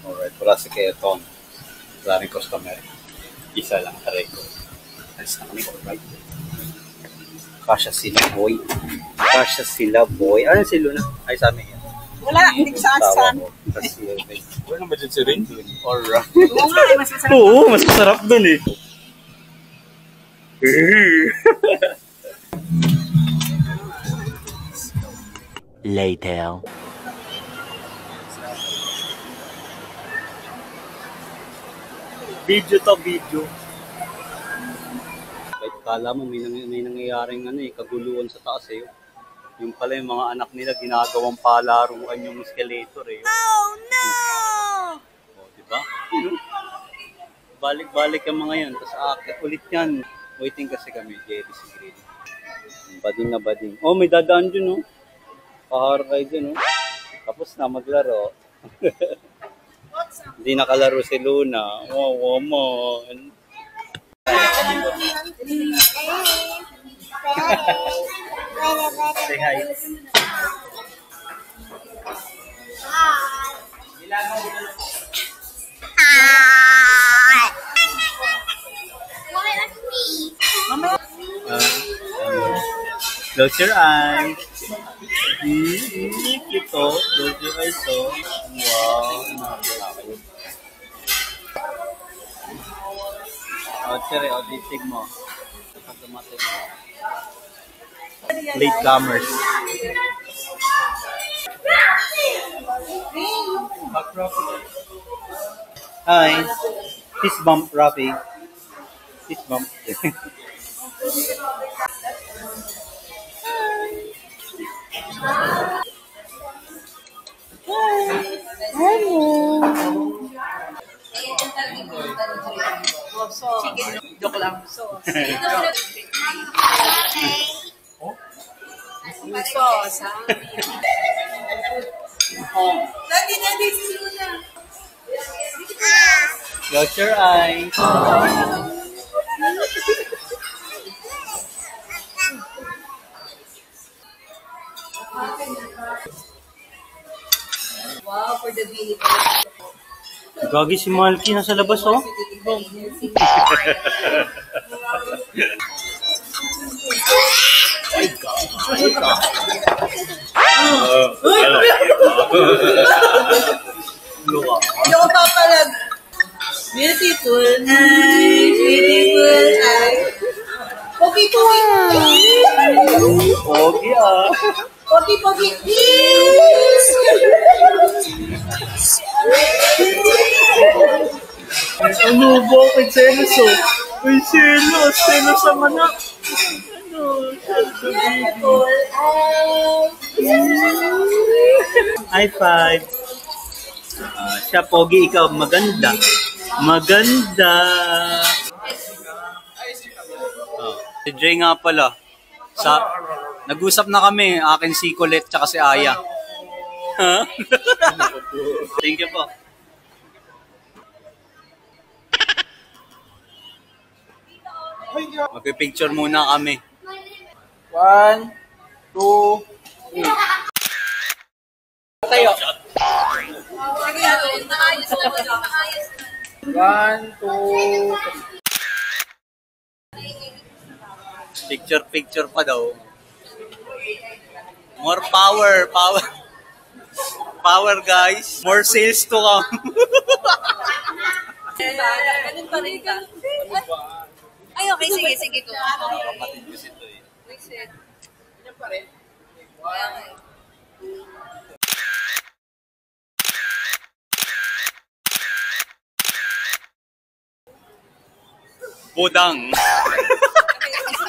Alright, wala si Keton. Wala rin customer. Isa lang, taray ko. Alis na kami, alright. Kasya sila, boy. Kasya sila, boy. Ano si Luna? Ay, sa amin yan. Wala, hindi ko sa asan. Kasi, Wala naman dyan si Rin. alright. Oo nga, mas masarap. Oo, mas masarap dun eh. Later. Video to, video. Kahit kala mo may nangyayaring kaguluhan sa taas eh. Yung pala yung mga anak nila ginagawang palaruan yung escalator eh. Oh no! O, diba? Balik-balik ang mga yan. Tapos akit ulit yan. Waiting kasi kami, Jerry si Green. Bading na bading. Oh, may dadaan dyan, oh. Paharay dyan, oh. Tapos na maglaro. Hindi nakalaro si Luna. Wow, man. Say hi. Close your eyes. Ito. Close your eyes. Oh. Wow. O, Tere, o, ditig mo. Latecomers. Hi. Fist bump, Rafi. Fist bump. Joke lang. Sauce, ha? Dati, si Luna. Close your eyes. Wow, for the video. Gagi si Malky nasa labas, oh. Ano ko papalag? Beautiful eyes, beautiful eyes. Pogi. Pogi, ah. Pogi. Ano ba? May selos, oh. May selos. Selos sa manak. Ano? Beautiful eyes. High five. Siya, Pogi, ikaw. Maganda. Si Jay nga pala. Nag-usap na kami. Akin si Colette tsaka si Aya. Huh? Thank you po. Magpipicture muna kami. 1, 2, 3. Tayo. 1, 2, 3. Picture pa daw. More power. Power, guys. More sales to come. Ganun pa rin ka. Ay, okay. Sige. Kapatid ko si Toy. Yan pa rin. Budang.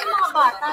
Mga bata.